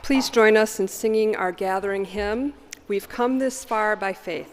Please join us in singing our gathering hymn, "We've Come This Far by Faith."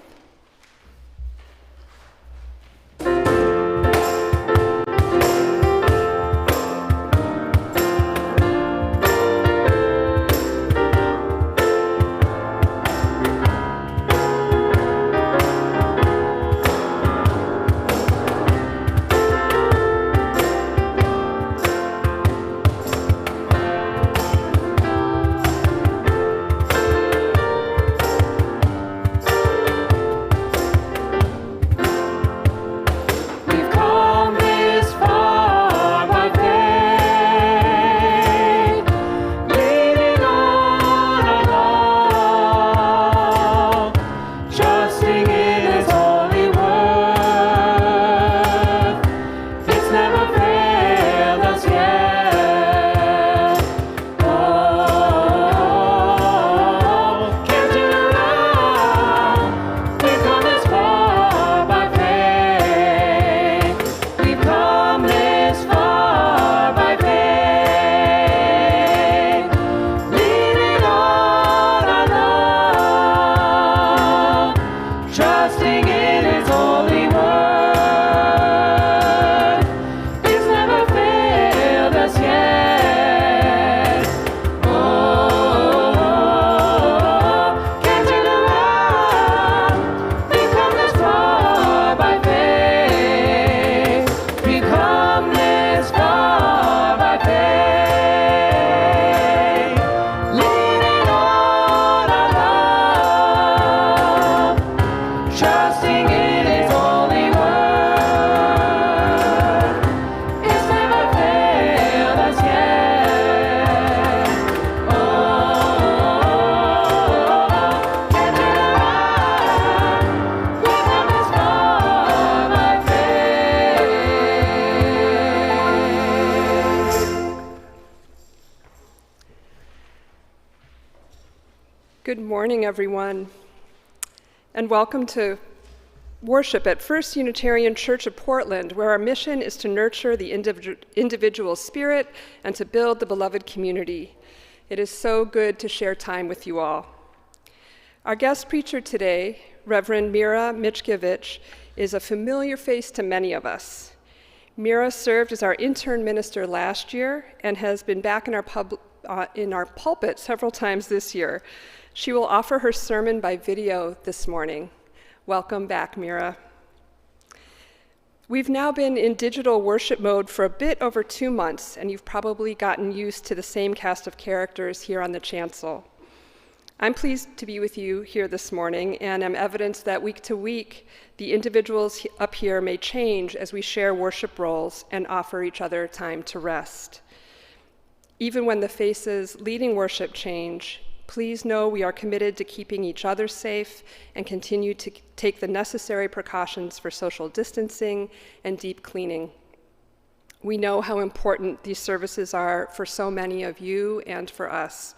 Good morning, everyone, and welcome to worship at First Unitarian Church of Portland, where our mission is to nurture the individual spirit and to build the beloved community. It is so good to share time with you all. Our guest preacher today, Reverend Mira Michkiewicz, is a familiar face to many of us. Mira served as our intern minister last year and has been back in our pulpit several times this year. She will offer her sermon by video this morning. Welcome back, Mira. We've now been in digital worship mode for a bit over 2 months, and you've probably gotten used to the same cast of characters here on the chancel. I'm pleased to be with you here this morning, and am evidence that week to week, the individuals up here may change as we share worship roles and offer each other time to rest. Even when the faces leading worship change, please know we are committed to keeping each other safe and continue to take the necessary precautions for social distancing and deep cleaning. We know how important these services are for so many of you and for us.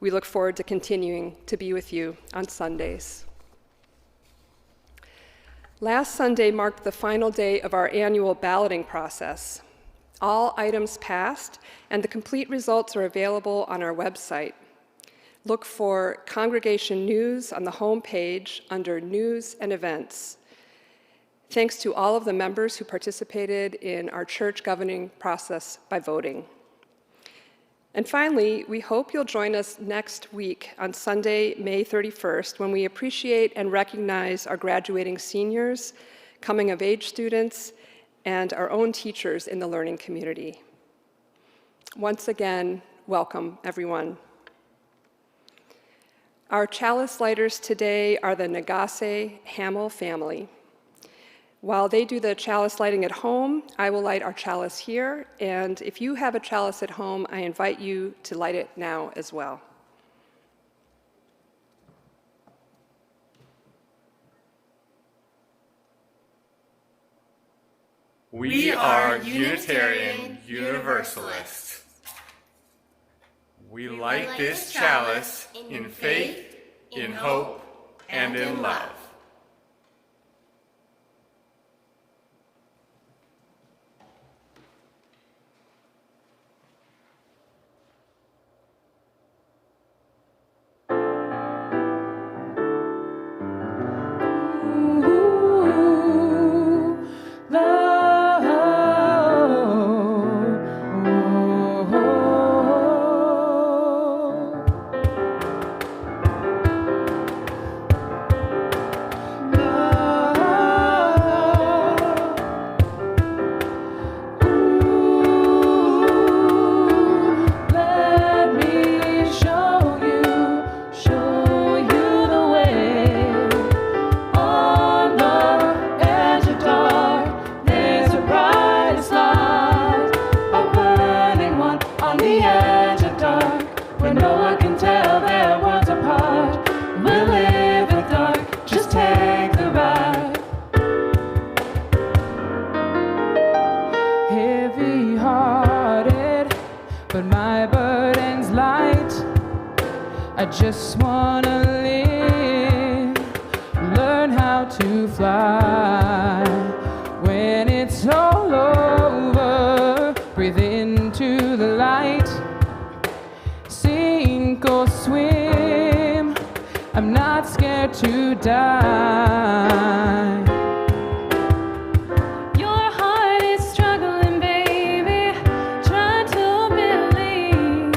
We look forward to continuing to be with you on Sundays. Last Sunday marked the final day of our annual balloting process. All items passed, and the complete results are available on our website. Look for Congregation News on the home page under News and Events. Thanks to all of the members who participated in our church governing process by voting. And finally, we hope you'll join us next week on Sunday, May 31st, when we appreciate and recognize our graduating seniors, coming-of-age students, and our own teachers in the learning community. Once again, welcome, everyone. Our chalice lighters today are the Nagase Hamill family. While they do the chalice lighting at home, I will light our chalice here, and if you have a chalice at home, I invite you to light it now as well. We are Unitarian Universalists. We light this chalice in faith, in hope, and in love. I just wanna live, learn how to fly. When it's all over, breathe into the light. Sink or swim, I'm not scared to die. Your heart is struggling, baby, trying to believe.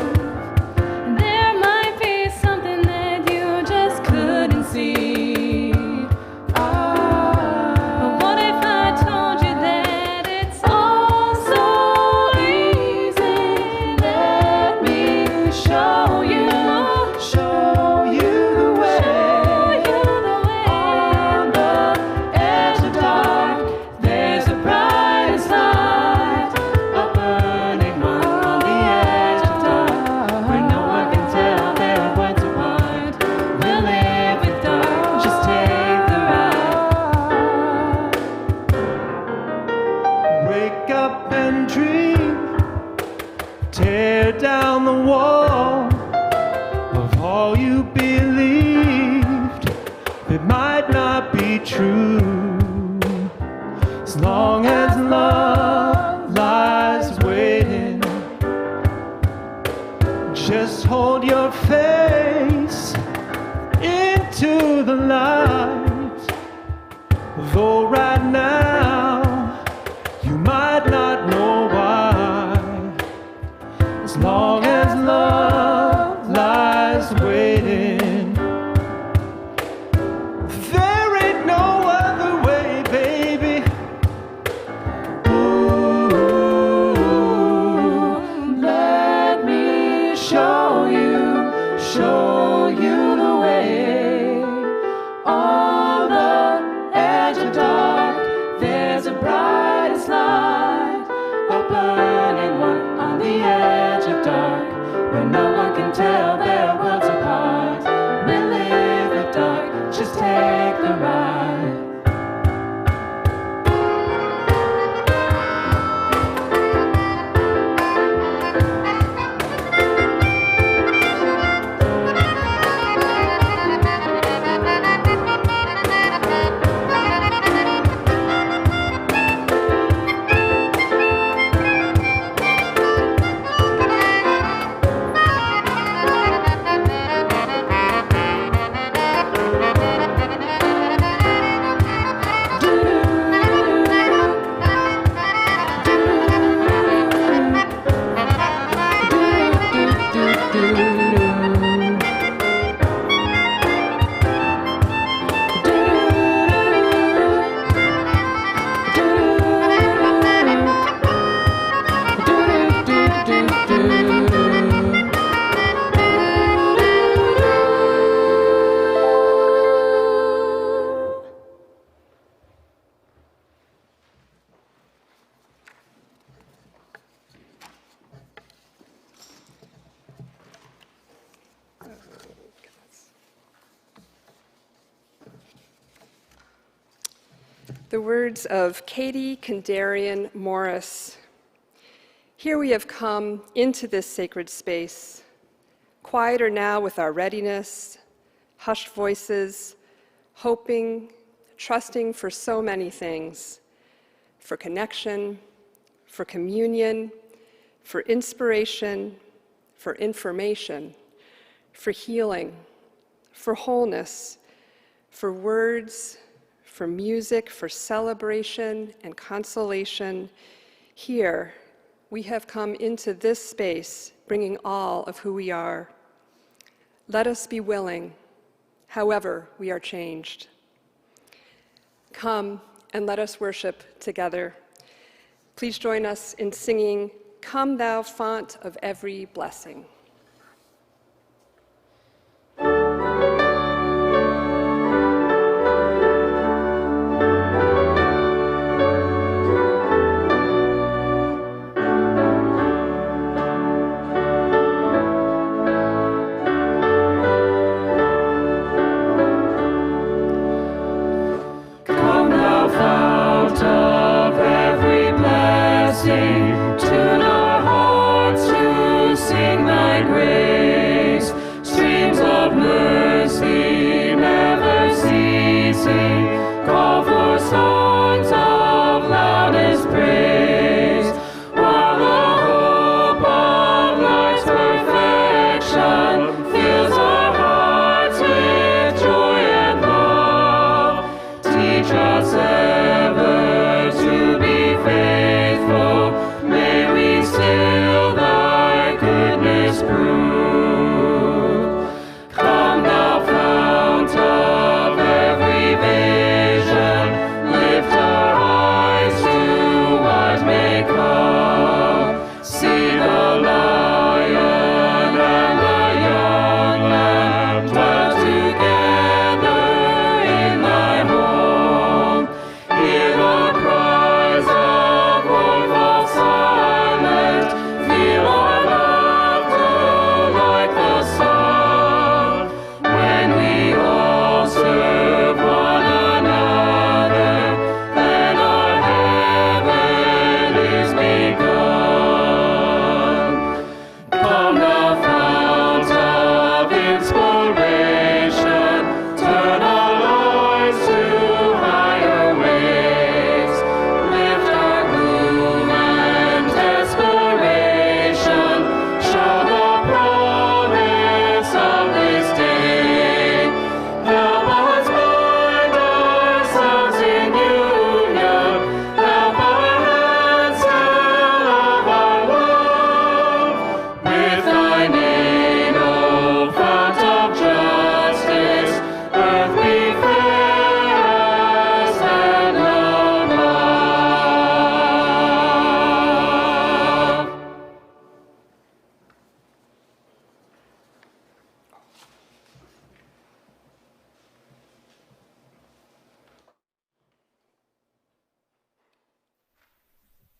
There might be something that you just couldn't see. But what if I told you that it's all so easy? Let me show you the way. On the edge of dark, there's a brightest light, a burning one on the edge of dark, where no one can tell their worlds apart. We'll live with dark, just take the ride. Wake up and dream, tear down the wall of all you believed. It might not be true. As long as love lies waiting, just hold your face into the light. Though right now you might not know why. As long as love lies waiting, there ain't no other way, baby. Ooh, let me show you the way. On the edge of dark, there's a brightest light, a burning one on the edge of dark, where no one can tell their worlds apart. We live with dark, just take the ride. The words of Katie Kandarian Morris. Here we have come into this sacred space, quieter now with our readiness, hushed voices, hoping, trusting for so many things, for connection, for communion, for inspiration, for information, for healing, for wholeness, for words, for music, for celebration and consolation. Here, we have come into this space, bringing all of who we are. Let us be willing, however we are changed. Come and let us worship together. Please join us in singing, "Come Thou Font of Every Blessing." Come thou fount of every blessing, tune our hearts to sing thy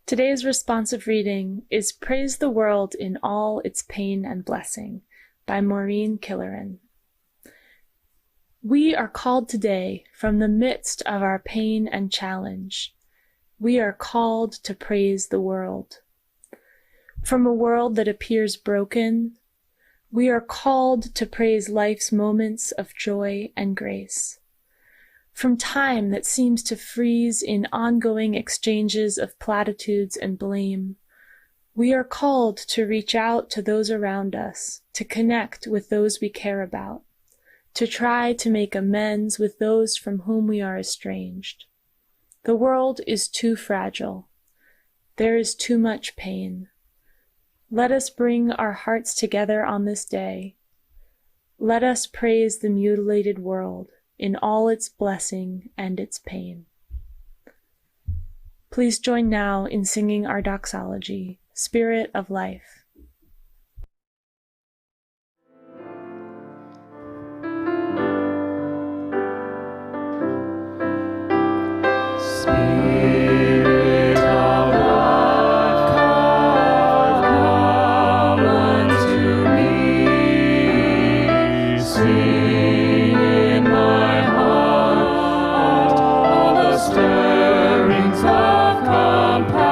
Today's responsive reading is Praise the World in All Its Pain and Blessing by Maureen Killeran. We are called today from the midst of our pain and challenge. We are called to praise the world. From a world that appears broken, we are called to praise life's moments of joy and grace. From time that seems to freeze in ongoing exchanges of platitudes and blame, we are called to reach out to those around us, to connect with those we care about, to try to make amends with those from whom we are estranged. The world is too fragile. There is too much pain. Let us bring our hearts together on this day. Let us praise the mutilated world in all its blessing and its pain. Please join now in singing our doxology, Spirit of Life. Spirit of life, come unto me. Sing in my heart all the stirrings of compassion.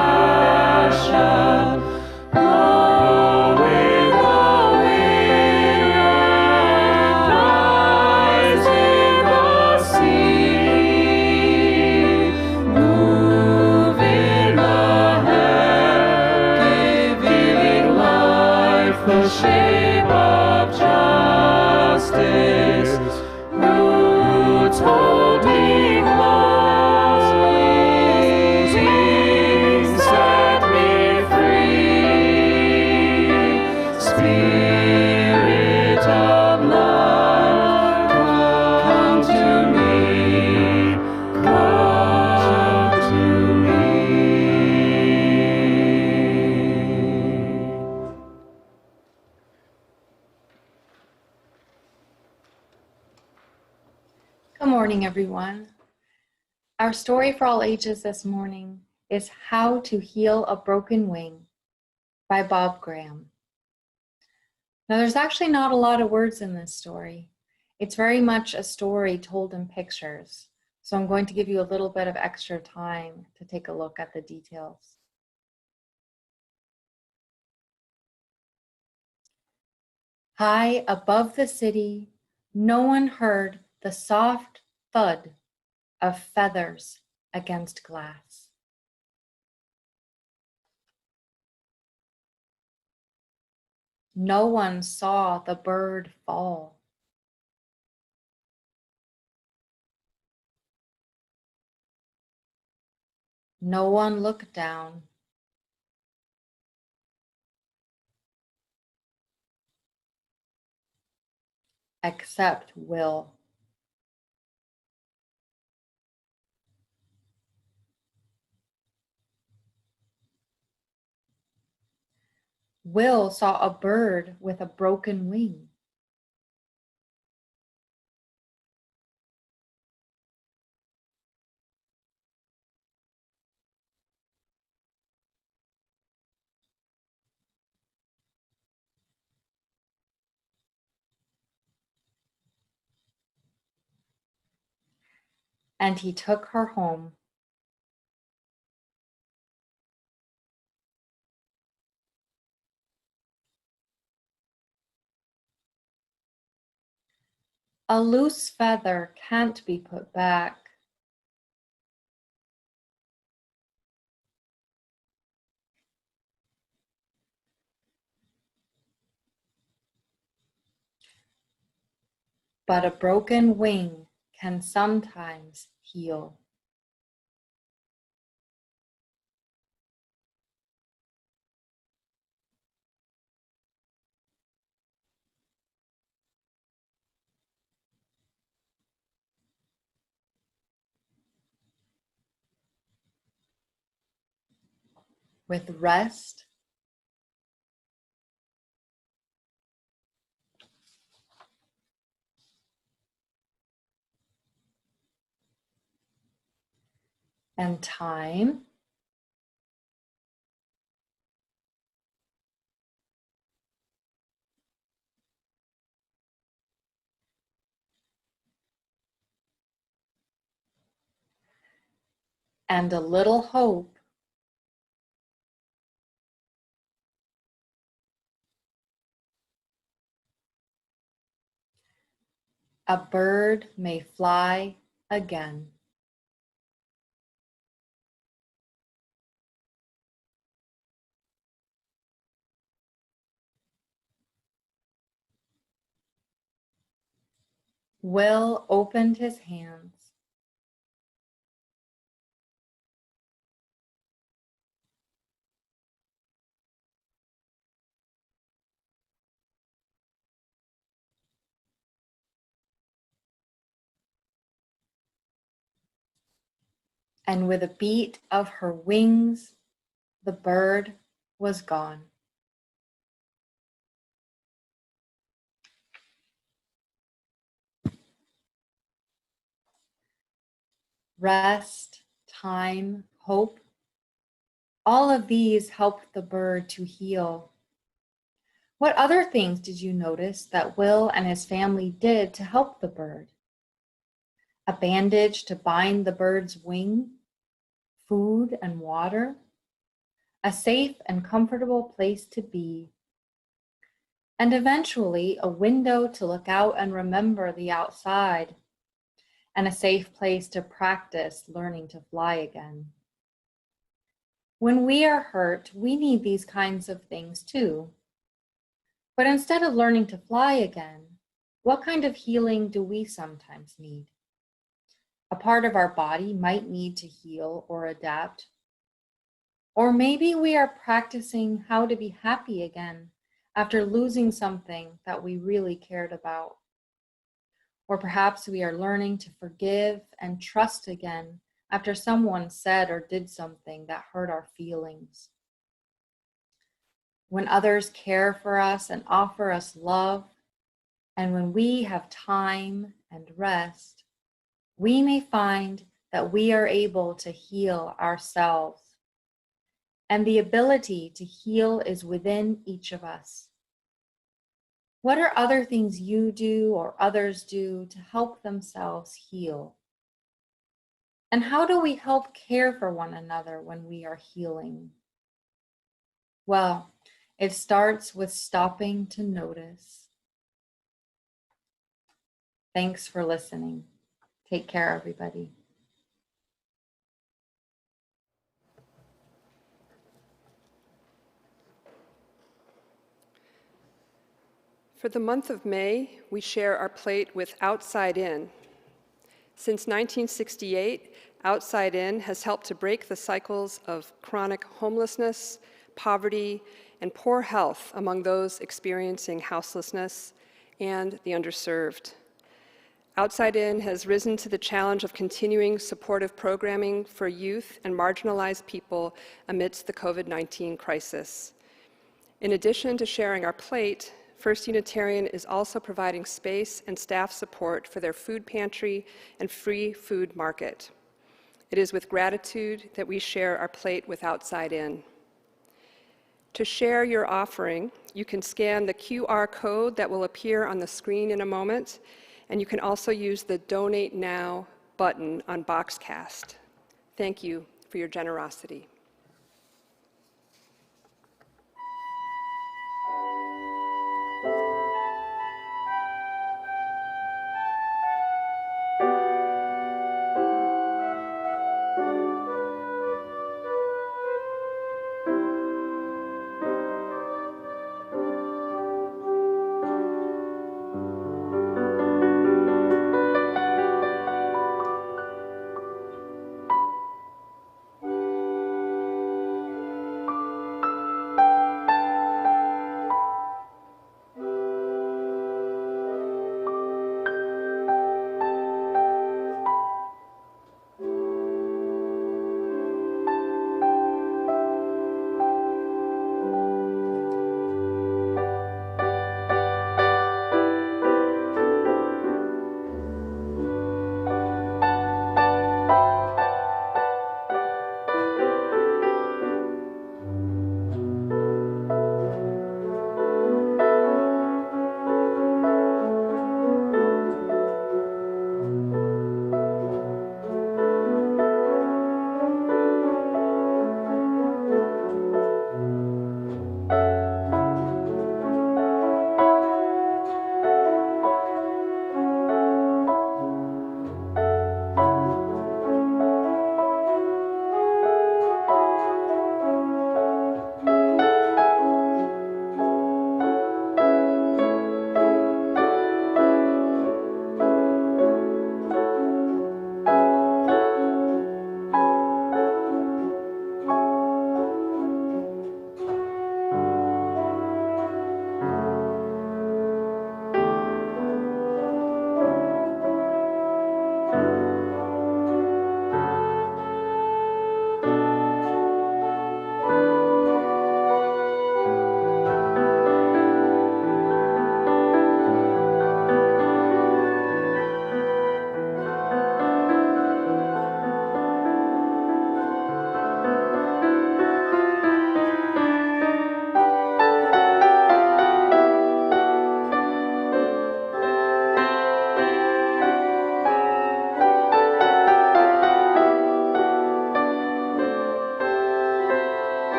Blow with the wind and rise in the sea. Move in the air, giving life the shape of justice. Roots holding close, wings set me free. Spirit of life, come to me, come to me. Good morning, everyone. Our story for all ages this morning is How to Heal a Broken Wing by Bob Graham. Now, there's actually not a lot of words in this story. It's very much a story told in pictures. So I'm going to give you a little bit of extra time to take a look at the details. High above the city, no one heard the soft thud of feathers against glass. No one saw the bird fall. No one looked down. Except Will. Will saw a bird with a broken wing. And he took her home. A loose feather can't be put back. But a broken wing can sometimes heal. With rest and time, and a little hope, a bird may fly again. Will opened his hands. And with a beat of her wings, the bird was gone. Rest, time, hope, all of these helped the bird to heal. What other things did you notice that Will and his family did to help the bird? A bandage to bind the bird's wing, food and water, a safe and comfortable place to be, and eventually a window to look out and remember the outside, and a safe place to practice learning to fly again. When we are hurt, we need these kinds of things too. But instead of learning to fly again, what kind of healing do we sometimes need? A part of our body might need to heal or adapt. Or maybe we are practicing how to be happy again after losing something that we really cared about. Or perhaps we are learning to forgive and trust again after someone said or did something that hurt our feelings. When others care for us and offer us love, and when we have time and rest, we may find that we are able to heal ourselves. And the ability to heal is within each of us. What are other things you do or others do to help themselves heal? And how do we help care for one another when we are healing? Well, it starts with stopping to notice. Thanks for listening. Take care, everybody. For the month of May, we share our plate with Outside In. Since 1968, Outside In has helped to break the cycles of chronic homelessness, poverty, and poor health among those experiencing houselessness and the underserved. Outside In has risen to the challenge of continuing supportive programming for youth and marginalized people amidst the COVID-19 crisis. In addition to sharing our plate, First Unitarian is also providing space and staff support for their food pantry and free food market. It is with gratitude that we share our plate with Outside In. To share your offering, you can scan the QR code that will appear on the screen in a moment, and you can also use the Donate Now button on Boxcast. Thank you for your generosity.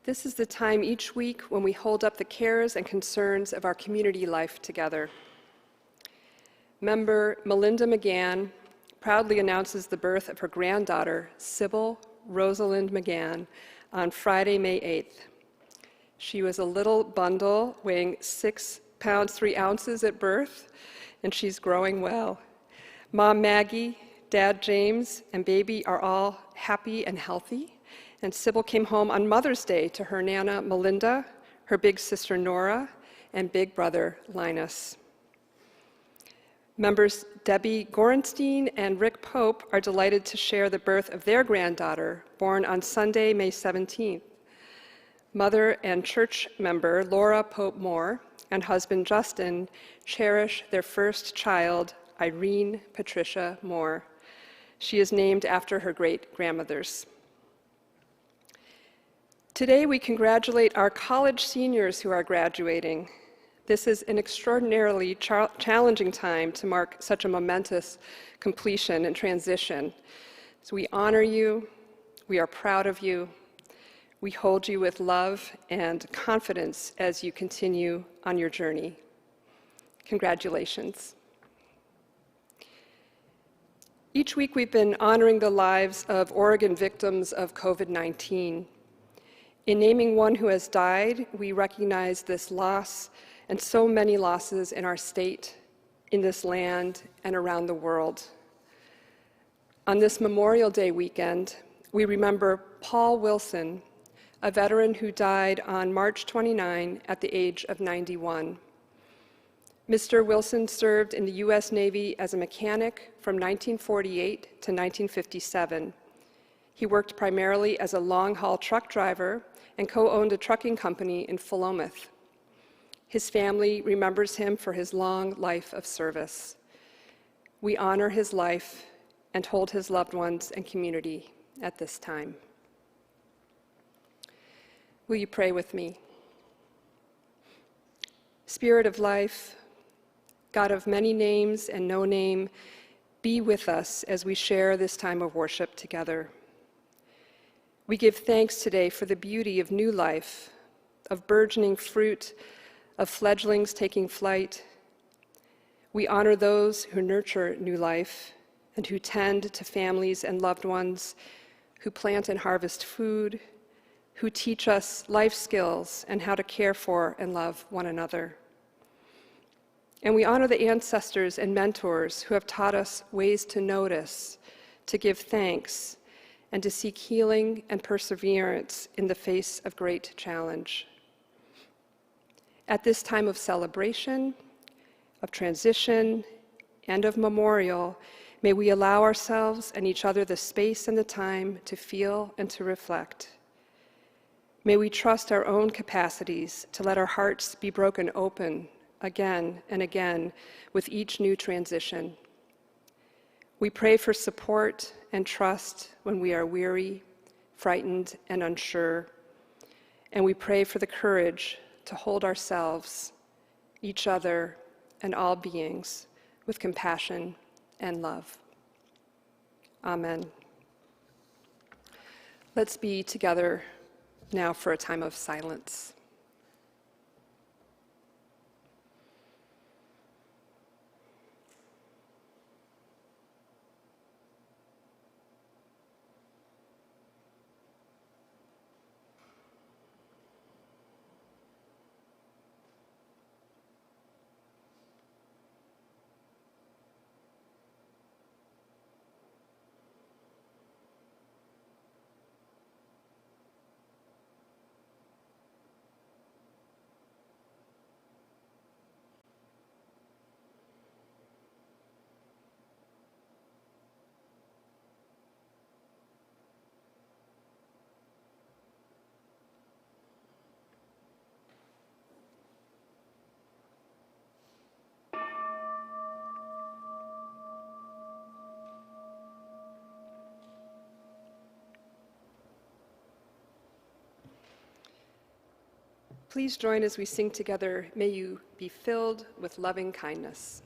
This is the time each week when we hold up the cares and concerns of our community life together. Member Melinda McGann proudly announces the birth of her granddaughter, Sybil Rosalind McGann, on Friday, May 8th. She was a little bundle weighing 6 pounds, 3 ounces at birth, and she's growing well. Mom Maggie, Dad James, and baby are all happy and healthy. And Sybil came home on Mother's Day to her Nana Melinda, her big sister Nora, and big brother Linus. Members Debbie Gorenstein and Rick Pope are delighted to share the birth of their granddaughter, born on Sunday, May 17th. Mother and church member Laura Pope Moore and husband Justin cherish their first child, Irene Patricia Moore. She is named after her great-grandmothers. Today, we congratulate our college seniors who are graduating. This is an extraordinarily challenging time to mark such a momentous completion and transition. So we honor you, we are proud of you, we hold you with love and confidence as you continue on your journey. Congratulations. Each week we've been honoring the lives of Oregon victims of COVID-19. In naming one who has died, we recognize this loss and so many losses in our state, in this land, and around the world. On this Memorial Day weekend, we remember Paul Wilson, a veteran who died on March 29 at the age of 91. Mr. Wilson served in the U.S. Navy as a mechanic from 1948 to 1957. He worked primarily as a long-haul truck driver and co-owned a trucking company in Philomath. His family remembers him for his long life of service. We honor his life and hold his loved ones and community at this time. Will you pray with me? Spirit of life, God of many names and no name, be with us as we share this time of worship together. We give thanks today for the beauty of new life, of burgeoning fruit, of fledglings taking flight. We honor those who nurture new life and who tend to families and loved ones, who plant and harvest food, who teach us life skills and how to care for and love one another. And we honor the ancestors and mentors who have taught us ways to notice, to give thanks, and to seek healing and perseverance in the face of great challenge. At this time of celebration, of transition, and of memorial, may we allow ourselves and each other the space and the time to feel and to reflect. May we trust our own capacities to let our hearts be broken open again and again with each new transition. We pray for support and trust when we are weary, frightened, and unsure. And we pray for the courage to hold ourselves, each other, and all beings with compassion and love. Amen. Let's be together now for a time of silence. Please join as we sing together, "May You Be Filled with Loving Kindness."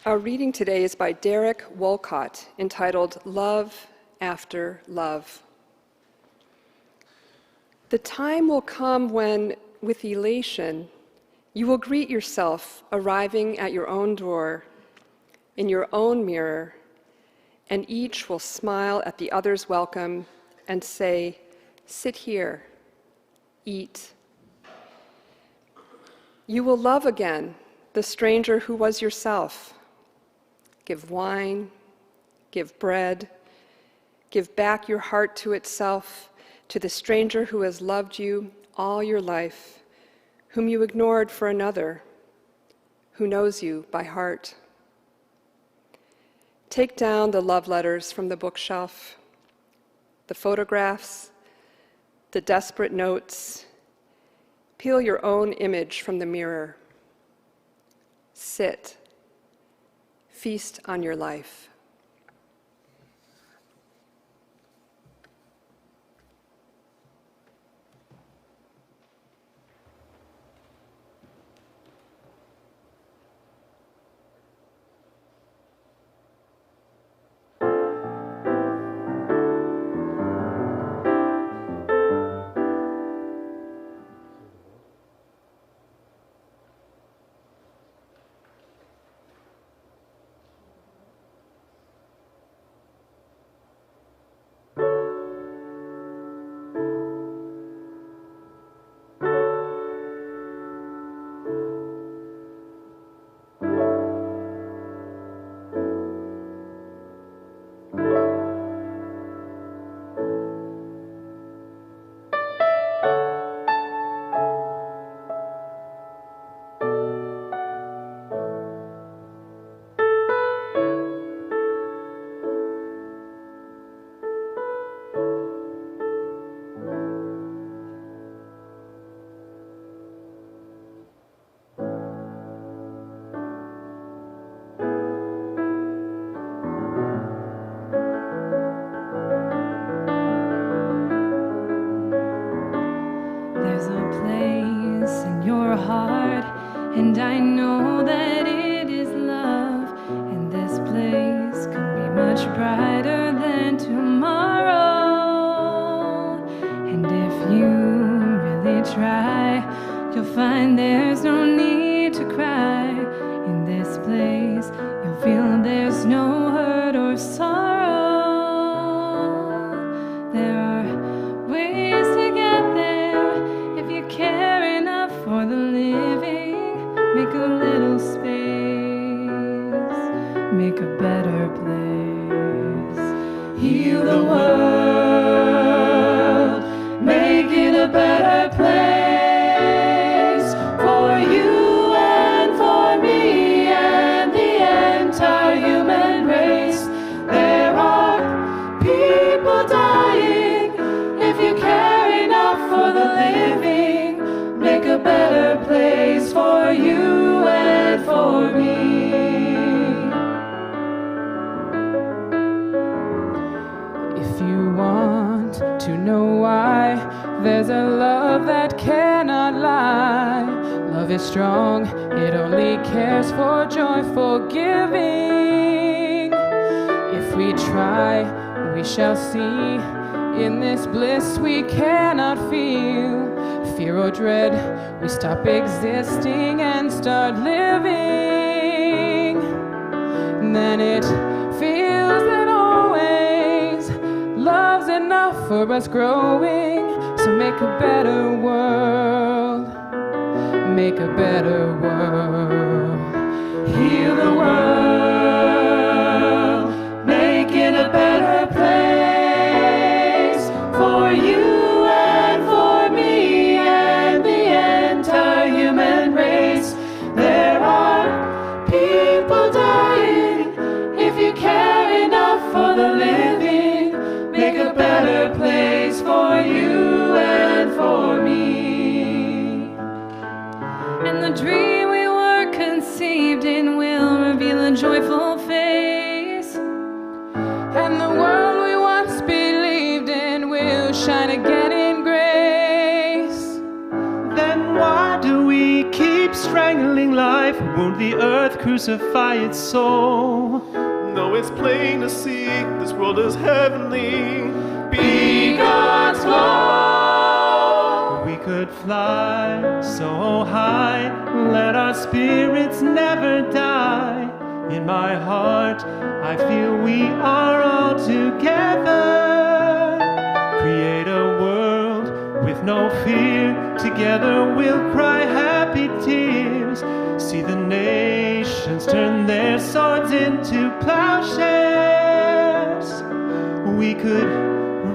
Our reading today is by Derek Wolcott, entitled Love After Love. The time will come when, with elation, you will greet yourself arriving at your own door, in your own mirror, and each will smile at the other's welcome and say, "Sit here, eat." You will love again the stranger who was yourself. Give wine, give bread, give back your heart to itself, to the stranger who has loved you all your life, whom you ignored for another, who knows you by heart. Take down the love letters from the bookshelf, the photographs, the desperate notes. Peel your own image from the mirror. Sit. Feast on your life. There's a place in your heart, and I know that it is love. And this place can be much brighter than tomorrow. And if you really try, you'll find there's no need to cry. In this place, you'll feel there's no hurt or sorrow. There are ways to get there if you care enough for the living. Make a little space, make a better place. Heal the world, make it a better place for you and for me and the entire human race. There are people dying. If you care enough for the living, make a better place for you and for me. If you want to know why, there's a love that cannot lie. Love is strong, it only cares for joyful giving. If we try, we shall see. In this bliss we cannot feel fear or dread. We stop existing and start living. And then it feels that always love's enough for us growing. So make a better world, make a better world. Heal the world, make it a better place for you and for me and the entire human race. There are people dying. If you care enough for the living, make a better place for you and for me. And the dream we were conceived in will reveal a joyful face. And the world we once believed in will shine again in grace. Then why do we keep strangling life Won't the earth crucify its soul? No, it's plain to see this world is heavenly. Be God's glow. We could fly so high, let our spirits never die. In my heart, I feel we are all together. Create a world with no fear. Together we'll cry happy tears. See the nations turn their swords into plowshares. We could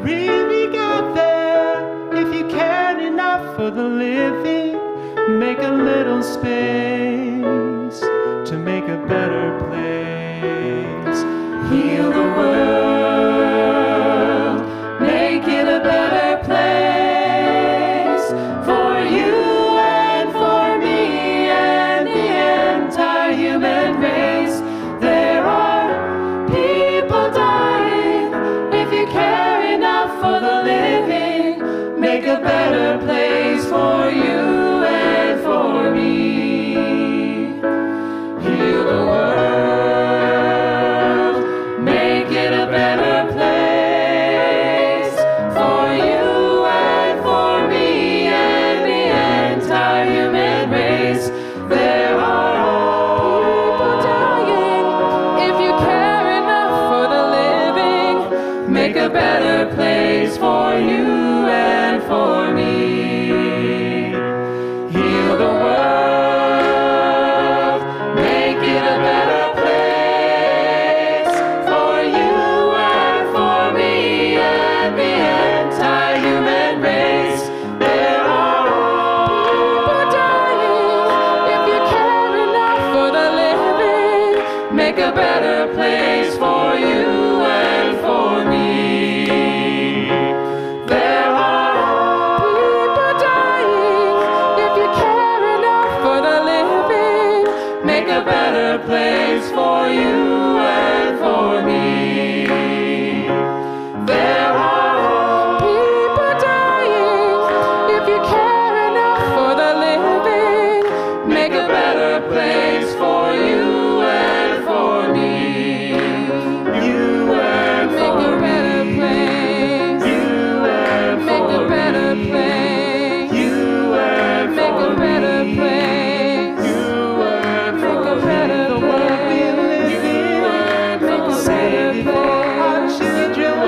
really get there if you cared enough for the living. Make a little space to make a better place. Heal the world, make it a better place for you and for me and the entire human race. There are people dying. If you care enough for the living, make a better place for you and for me. Heal the world, make it a better place for you and for me and the entire human race. There are people dying. If you care enough for the living, make a better place for you and for me. Heal the world, make it a better place for you and for me and the entire human race. There are people dying. If you care enough for the living, make a better place for you and for me. There are people dying. If you care enough for the living, make a better place for you and for me. There are people dying. If you care enough for the living, make a better place for you and for me. You and for me. You and make a better place. You and make a better place. You and make a better place. You and make a better place. Our children make a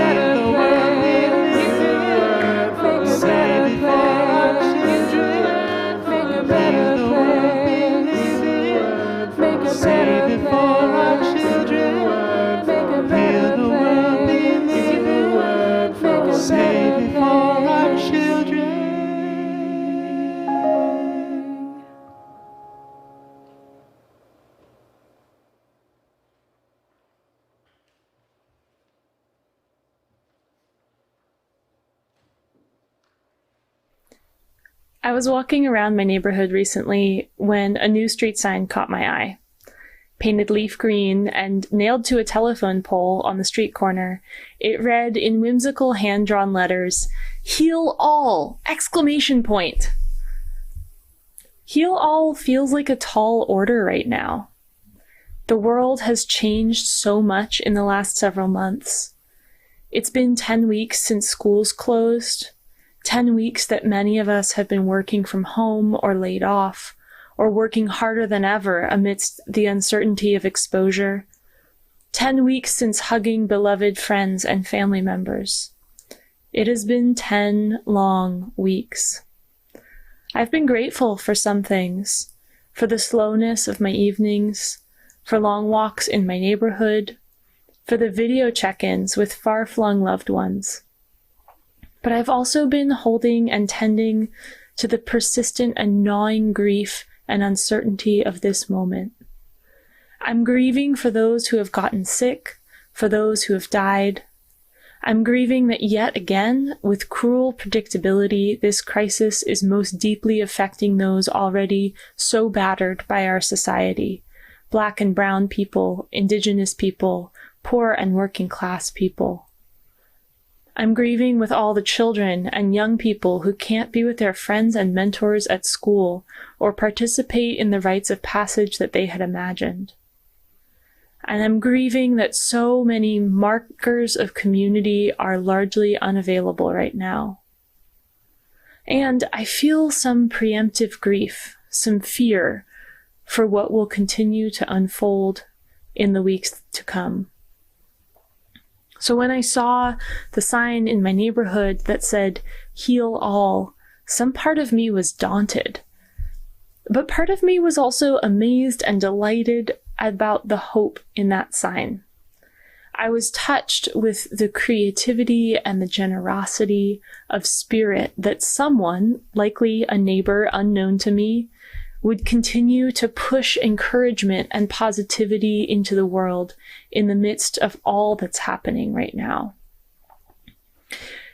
better place. You and make a better place. Our children make a better place. Make a better place. Our children make a better place. Save it for our children. I was walking around my neighborhood recently when a new street sign caught my eye. Painted leaf green and nailed to a telephone pole on the street corner, it read in whimsical hand-drawn letters, "Heal all!" Exclamation point. Heal all feels like a tall order right now. The world has changed so much in the last several months. It's been 10 weeks since schools closed, 10 weeks that many of us have been working from home or laid off, or working harder than ever amidst the uncertainty of exposure. 10 weeks since hugging beloved friends and family members. It has been 10 long weeks. I've been grateful for some things, for the slowness of my evenings, for long walks in my neighborhood, for the video check-ins with far-flung loved ones. But I've also been holding and tending to the persistent and gnawing grief and uncertainty of this moment. I'm grieving for those who have gotten sick, for those who have died. I'm grieving that yet again, with cruel predictability, this crisis is most deeply affecting those already so battered by our society: Black and brown people, Indigenous people, poor and working class people. I'm grieving with all the children and young people who can't be with their friends and mentors at school or participate in the rites of passage that they had imagined. And I'm grieving that so many markers of community are largely unavailable right now. And I feel some preemptive grief, some fear for what will continue to unfold in the weeks to come. So when I saw the sign in my neighborhood that said, "Heal all," some part of me was daunted. But part of me was also amazed and delighted about the hope in that sign. I was touched with the creativity and the generosity of spirit that someone, likely a neighbor unknown to me, would continue to push encouragement and positivity into the world in the midst of all that's happening right now.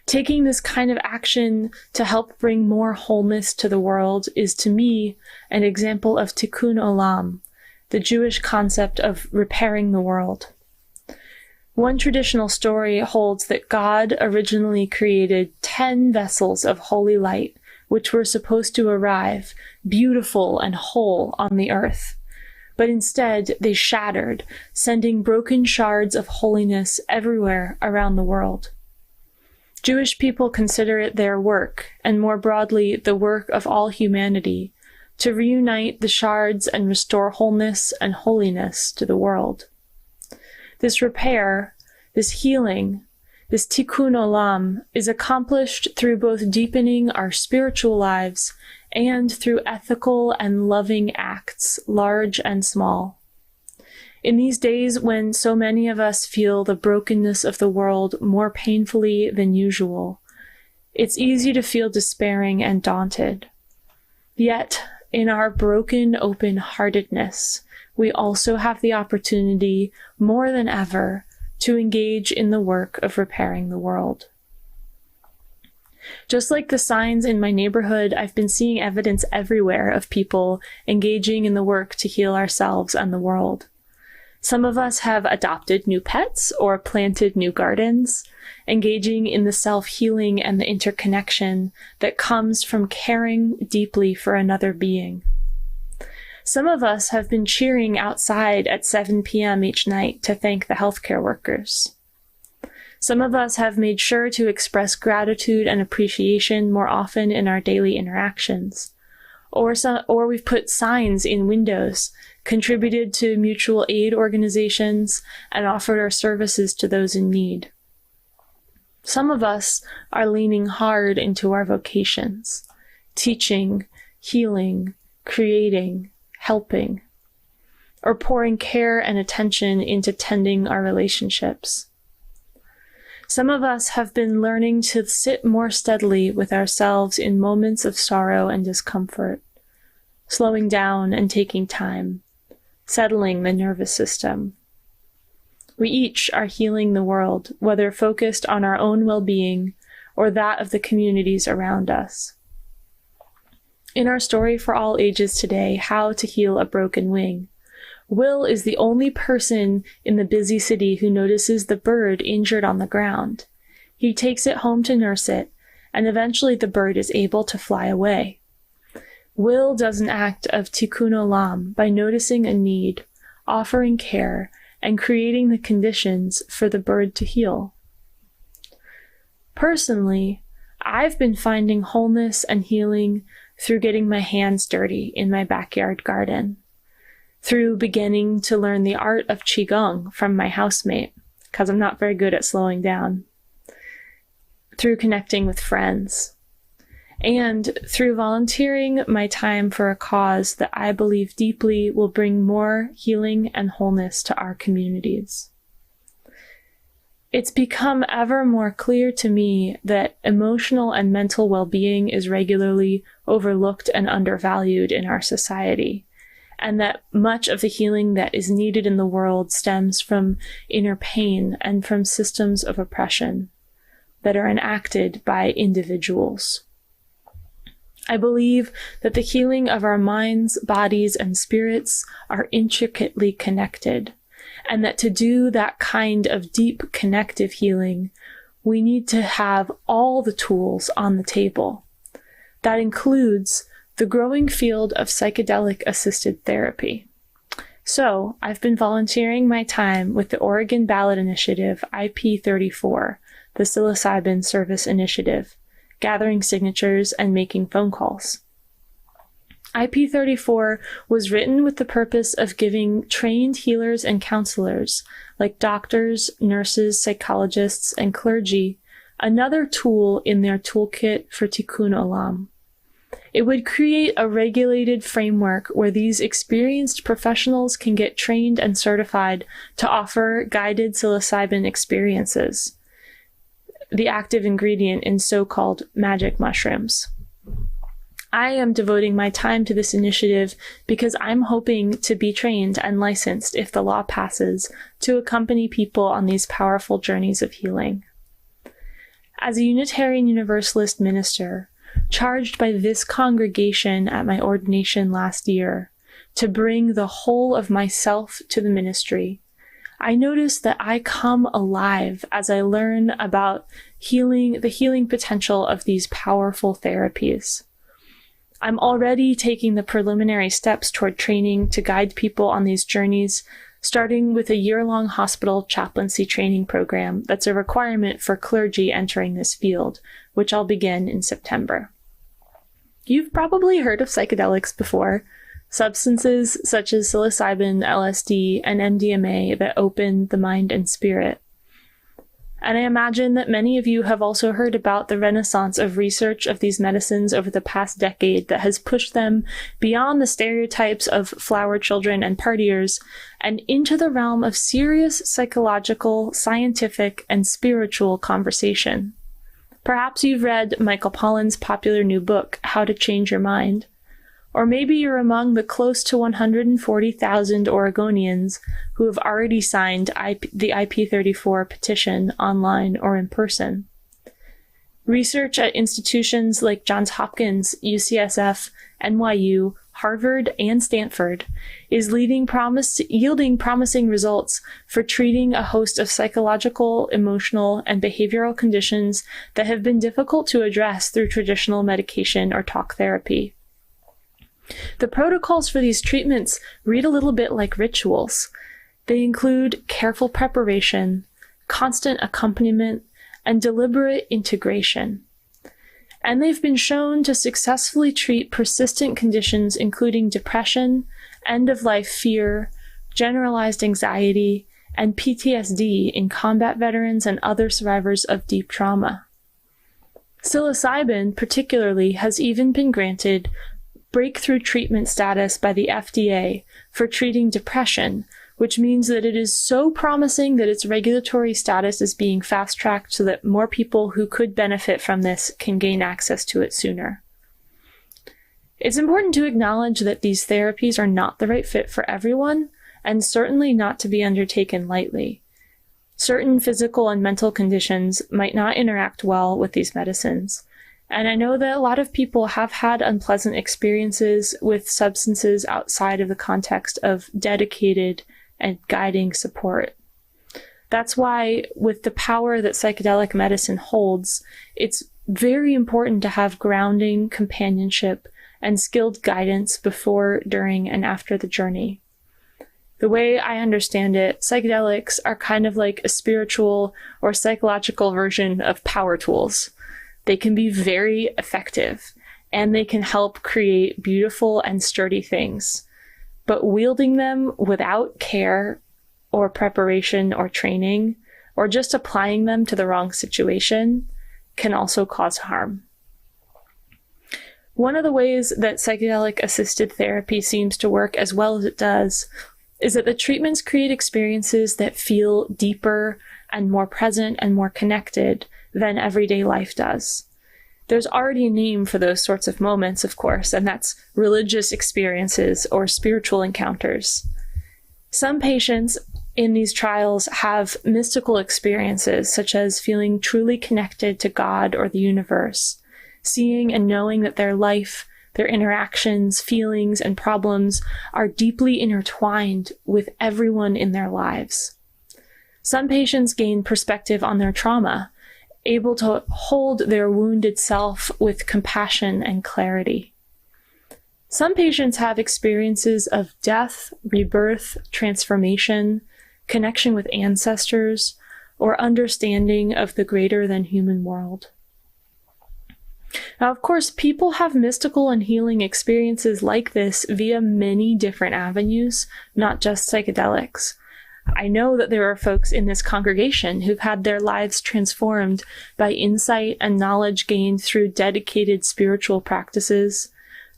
Taking this kind of action to help bring more wholeness to the world is, to me, an example of tikkun olam, the Jewish concept of repairing the world. One traditional story holds that God originally created 10 vessels of holy light, which were supposed to arrive beautiful and whole on the earth. But instead, they shattered, sending broken shards of holiness everywhere around the world. Jewish people consider it their work, and more broadly, the work of all humanity, to reunite the shards and restore wholeness and holiness to the world. This repair, this healing, this tikkun olam is accomplished through both deepening our spiritual lives and through ethical and loving acts, large and small. In these days when so many of us feel the brokenness of the world more painfully than usual, it's easy to feel despairing and daunted. Yet, in our broken open-heartedness, we also have the opportunity, more than ever, to engage in the work of repairing the world. Just like the signs in my neighborhood, I've been seeing evidence everywhere of people engaging in the work to heal ourselves and the world. Some of us have adopted new pets or planted new gardens, engaging in the self-healing and the interconnection that comes from caring deeply for another being. Some of us have been cheering outside at 7 p.m. each night to thank the healthcare workers. Some of us have made sure to express gratitude and appreciation more often in our daily interactions. Or we've put signs in windows, contributed to mutual aid organizations, and offered our services to those in need. Some of us are leaning hard into our vocations, teaching, healing, creating, helping, or pouring care and attention into tending our relationships. Some of us have been learning to sit more steadily with ourselves in moments of sorrow and discomfort, slowing down and taking time, settling the nervous system. We each are healing the world, whether focused on our own well-being or that of the communities around us. In our story for all ages today, How to Heal a Broken Wing, Will is the only person in the busy city who notices the bird injured on the ground. He takes it home to nurse it, and eventually the bird is able to fly away. Will does an act of tikkun olam by noticing a need, offering care, and creating the conditions for the bird to heal. Personally, I've been finding wholeness and healing through getting my hands dirty in my backyard garden, through beginning to learn the art of qigong from my housemate, because I'm not very good at slowing down, through connecting with friends, and through volunteering my time for a cause that I believe deeply will bring more healing and wholeness to our communities. It's become ever more clear to me that emotional and mental well-being is regularly overlooked and undervalued in our society, and that much of the healing that is needed in the world stems from inner pain and from systems of oppression that are enacted by individuals. I believe that the healing of our minds, bodies, and spirits are intricately connected, and that to do that kind of deep connective healing, we need to have all the tools on the table. That includes the growing field of psychedelic-assisted therapy. So, I've been volunteering my time with the Oregon Ballot Initiative IP34, the Psilocybin Service Initiative, gathering signatures and making phone calls. IP34 was written with the purpose of giving trained healers and counselors, like doctors, nurses, psychologists, and clergy, another tool in their toolkit for tikkun olam. It would create a regulated framework where these experienced professionals can get trained and certified to offer guided psilocybin experiences, the active ingredient in so-called magic mushrooms. I am devoting my time to this initiative because I'm hoping to be trained and licensed, if the law passes, to accompany people on these powerful journeys of healing. As a Unitarian Universalist minister, charged by this congregation at my ordination last year to bring the whole of myself to the ministry, I notice that I come alive as I learn about the healing potential of these powerful therapies. I'm already taking the preliminary steps toward training to guide people on these journeys, starting with a year-long hospital chaplaincy training program that's a requirement for clergy entering this field, which I'll begin in September. You've probably heard of psychedelics before, substances such as psilocybin, LSD, and MDMA that open the mind and spirit. And I imagine that many of you have also heard about the renaissance of research of these medicines over the past decade that has pushed them beyond the stereotypes of flower children and partiers and into the realm of serious psychological, scientific, and spiritual conversation. Perhaps you've read Michael Pollan's popular new book, How to Change Your Mind. Or maybe you're among the close to 140,000 Oregonians who have already signed the IP34 petition online or in person. Research at institutions like Johns Hopkins, UCSF, NYU, Harvard, and Stanford is yielding promising results for treating a host of psychological, emotional, and behavioral conditions that have been difficult to address through traditional medication or talk therapy. The protocols for these treatments read a little bit like rituals. They include careful preparation, constant accompaniment, and deliberate integration. And they've been shown to successfully treat persistent conditions including depression, end-of-life fear, generalized anxiety, and PTSD in combat veterans and other survivors of deep trauma. Psilocybin, particularly, has even been granted breakthrough treatment status by the FDA for treating depression, which means that it is so promising that its regulatory status is being fast-tracked so that more people who could benefit from this can gain access to it sooner. It's important to acknowledge that these therapies are not the right fit for everyone, and certainly not to be undertaken lightly. Certain physical and mental conditions might not interact well with these medicines. And I know that a lot of people have had unpleasant experiences with substances outside of the context of dedicated and guiding support. That's why, with the power that psychedelic medicine holds, it's very important to have grounding, companionship, and skilled guidance before, during, and after the journey. The way I understand it, psychedelics are kind of like a spiritual or psychological version of power tools. They can be very effective, and they can help create beautiful and sturdy things. But wielding them without care or preparation or training, or just applying them to the wrong situation, can also cause harm. One of the ways that psychedelic-assisted therapy seems to work as well as it does is that the treatments create experiences that feel deeper and more present and more connected than everyday life does. There's already a name for those sorts of moments, of course, and that's religious experiences or spiritual encounters. Some patients in these trials have mystical experiences, such as feeling truly connected to God or the universe, seeing and knowing that their life, their interactions, feelings, and problems are deeply intertwined with everyone in their lives. Some patients gain perspective on their trauma able to hold their wounded self with compassion and clarity. Some patients have experiences of death, rebirth, transformation, connection with ancestors, or understanding of the greater than human world. Now, of course, people have mystical and healing experiences like this via many different avenues, not just psychedelics. I know that there are folks in this congregation who've had their lives transformed by insight and knowledge gained through dedicated spiritual practices,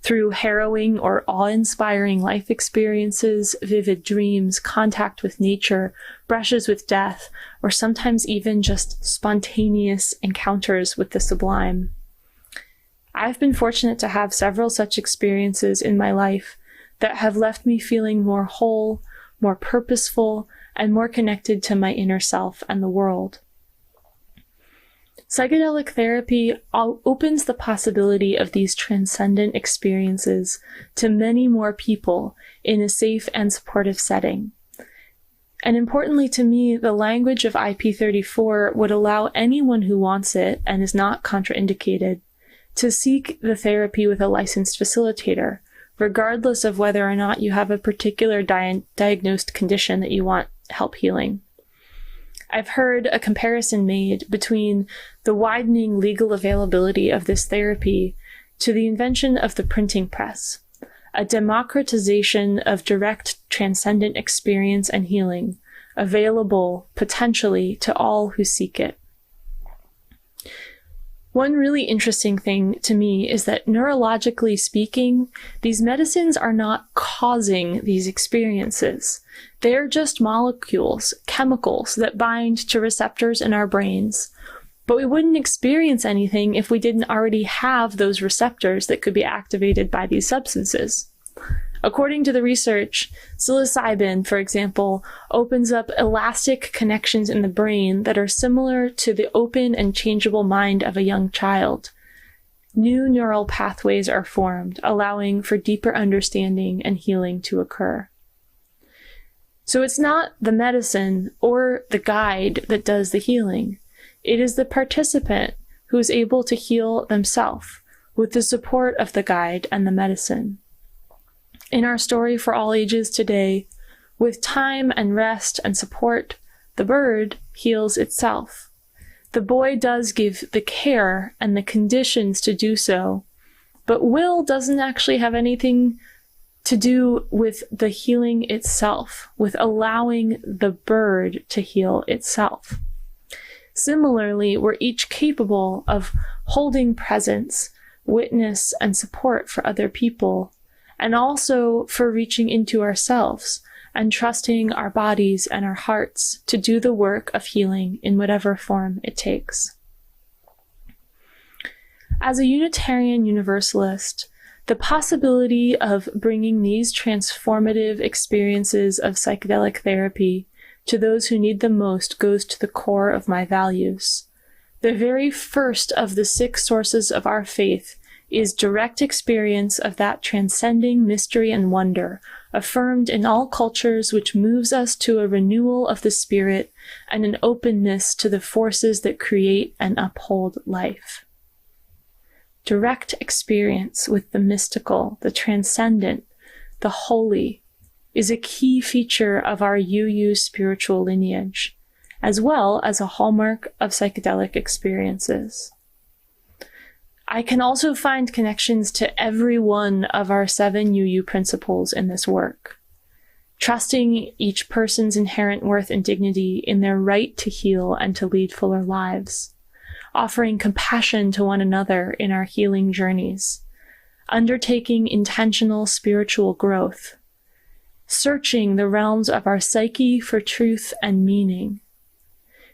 through harrowing or awe-inspiring life experiences, vivid dreams, contact with nature, brushes with death, or sometimes even just spontaneous encounters with the sublime. I've been fortunate to have several such experiences in my life that have left me feeling more whole, more purposeful, and more connected to my inner self and the world. Psychedelic therapy opens the possibility of these transcendent experiences to many more people in a safe and supportive setting. And importantly to me, the language of IP34 would allow anyone who wants it and is not contraindicated to seek the therapy with a licensed facilitator, regardless of whether or not you have a particular diagnosed condition that you want help healing. I've heard a comparison made between the widening legal availability of this therapy to the invention of the printing press, a democratization of direct transcendent experience and healing, available potentially to all who seek it. One really interesting thing to me is that neurologically speaking, these medicines are not causing these experiences. They're just molecules, chemicals that bind to receptors in our brains. But we wouldn't experience anything if we didn't already have those receptors that could be activated by these substances. According to the research, psilocybin, for example, opens up elastic connections in the brain that are similar to the open and changeable mind of a young child. New neural pathways are formed, allowing for deeper understanding and healing to occur. So it's not the medicine or the guide that does the healing. It is the participant who is able to heal themselves with the support of the guide and the medicine. In our story for all ages today, with time and rest and support, the bird heals itself. The boy does give the care and the conditions to do so, but will doesn't actually have anything to do with the healing itself, with allowing the bird to heal itself. Similarly, we're each capable of holding presence, witness, and support for other people, and also for reaching into ourselves and trusting our bodies and our hearts to do the work of healing in whatever form it takes. As a Unitarian Universalist, the possibility of bringing these transformative experiences of psychedelic therapy to those who need them most goes to the core of my values. The very first of the 6 sources of our faith is direct experience of that transcending mystery and wonder, affirmed in all cultures, which moves us to a renewal of the spirit and an openness to the forces that create and uphold life. Direct experience with the mystical, the transcendent, the holy, is a key feature of our UU spiritual lineage, as well as a hallmark of psychedelic experiences. I can also find connections to every one of our 7 UU principles in this work. Trusting each person's inherent worth and dignity in their right to heal and to lead fuller lives. Offering compassion to one another in our healing journeys. Undertaking intentional spiritual growth. Searching the realms of our psyche for truth and meaning.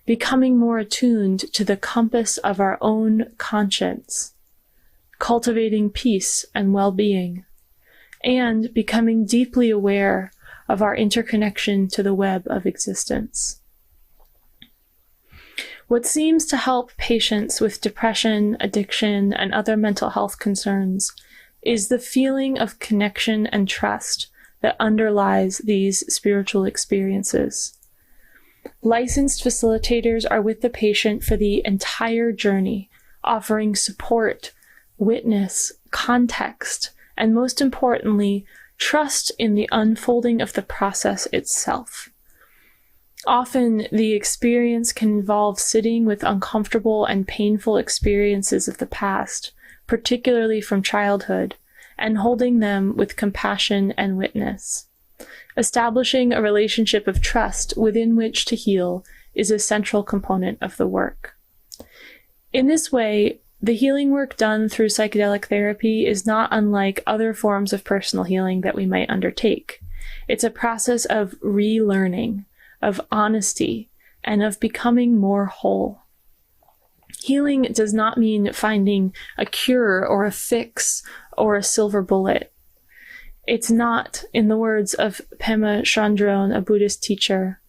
Becoming more attuned to the compass of our own conscience. Cultivating peace and well-being, and becoming deeply aware of our interconnection to the web of existence. What seems to help patients with depression, addiction, and other mental health concerns is the feeling of connection and trust that underlies these spiritual experiences. Licensed facilitators are with the patient for the entire journey, offering support, witness, context, and most importantly, trust in the unfolding of the process itself. Often, the experience can involve sitting with uncomfortable and painful experiences of the past, particularly from childhood, and holding them with compassion and witness. Establishing a relationship of trust within which to heal is a central component of the work. In this way, the healing work done through psychedelic therapy is not unlike other forms of personal healing that we might undertake. It's a process of relearning, of honesty, and of becoming more whole. Healing does not mean finding a cure or a fix or a silver bullet. It's not, in the words of Pema Chodron, a Buddhist teacher,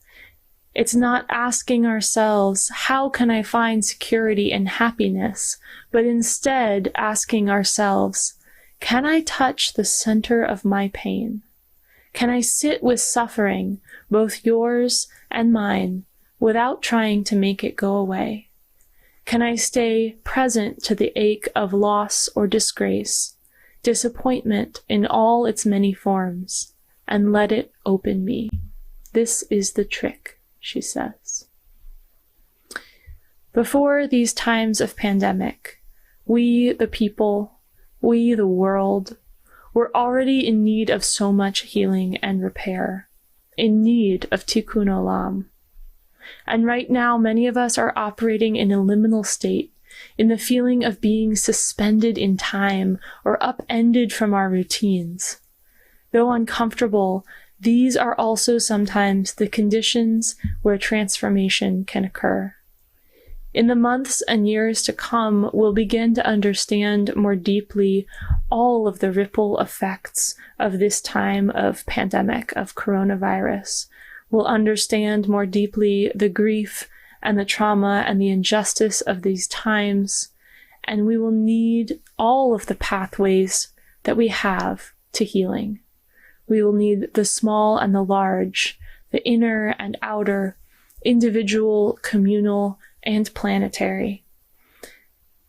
it's not asking ourselves, how can I find security and happiness? But instead asking ourselves, can I touch the center of my pain? Can I sit with suffering, both yours and mine, without trying to make it go away? Can I stay present to the ache of loss or disgrace, disappointment in all its many forms, and let it open me? This is the trick, she says. Before these times of pandemic, we, the people, we, the world, were already in need of so much healing and repair, in need of tikkun olam. And right now, many of us are operating in a liminal state, in the feeling of being suspended in time or upended from our routines. Though uncomfortable, these are also sometimes the conditions where transformation can occur. In the months and years to come, we'll begin to understand more deeply all of the ripple effects of this time of pandemic, of coronavirus. We'll understand more deeply the grief and the trauma and the injustice of these times, and we will need all of the pathways that we have to healing. We will need the small and the large, the inner and outer, individual, communal, and planetary.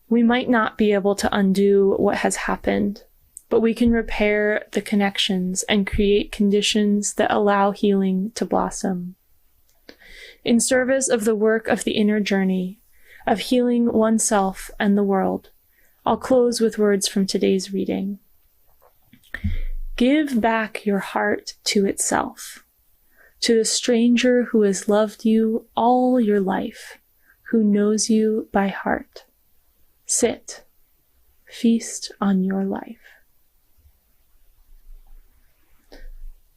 We might not be able to undo what has happened, but we can repair the connections and create conditions that allow healing to blossom. In service of the work of the inner journey, of healing oneself and the world, I'll close with words from today's reading. Give back your heart to itself, to the stranger who has loved you all your life, who knows you by heart. Sit, feast on your life.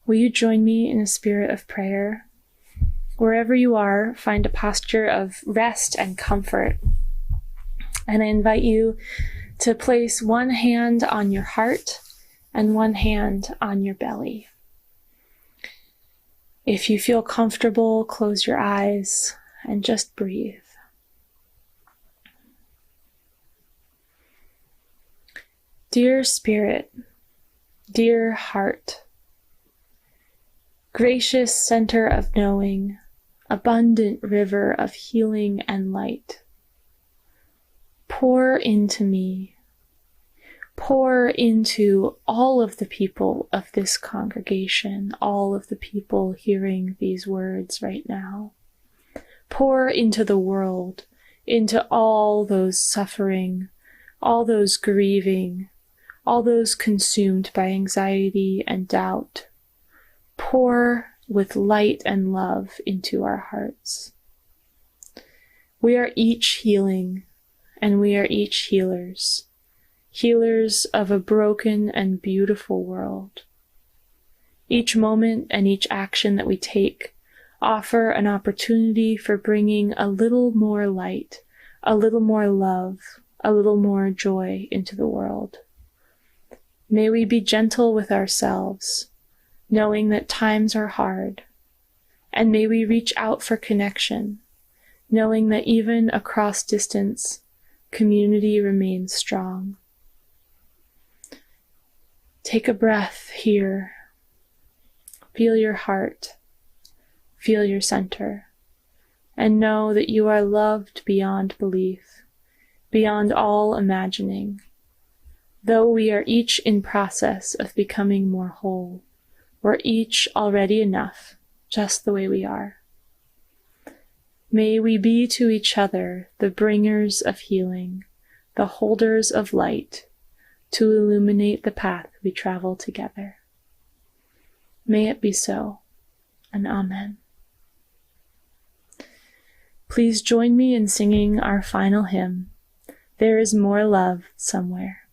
Will you join me in a spirit of prayer? Wherever you are, find a posture of rest and comfort. And I invite you to place one hand on your heart and one hand on your belly. If you feel comfortable, close your eyes and just breathe. Dear Spirit, dear heart, gracious center of knowing, abundant river of healing and light, pour into me, pour into all of the people of this congregation, all of the people hearing these words right now. Pour into the world, into all those suffering, all those grieving, all those consumed by anxiety and doubt. Pour with light and love into our hearts. We are each healing, and we are each healers, healers of a broken and beautiful world. Each moment and each action that we take offer an opportunity for bringing a little more light, a little more love, a little more joy into the world. May we be gentle with ourselves, knowing that times are hard, and may we reach out for connection, knowing that even across distance, community remains strong. Take a breath here. Feel your heart. Feel your center. and know that you are loved beyond belief, beyond all imagining. Though we are each in process of becoming more whole, we're each already enough, just the way we are. May we be to each other the bringers of healing, the holders of light, to illuminate the path we travel together. May it be so, and amen. Please join me in singing our final hymn, There is More Love Somewhere.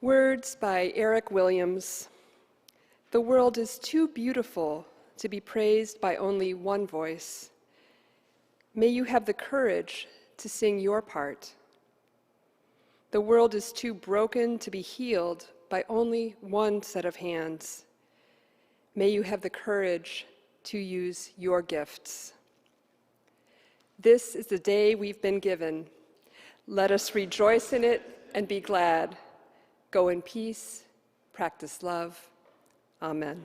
Words by Eric Williams. The world is too beautiful to be praised by only one voice. May you have the courage to sing your part. The world is too broken to be healed by only one set of hands. May you have the courage to use your gifts. This is the day we've been given. Let us rejoice in it and be glad. Go in peace, practice love. Amen.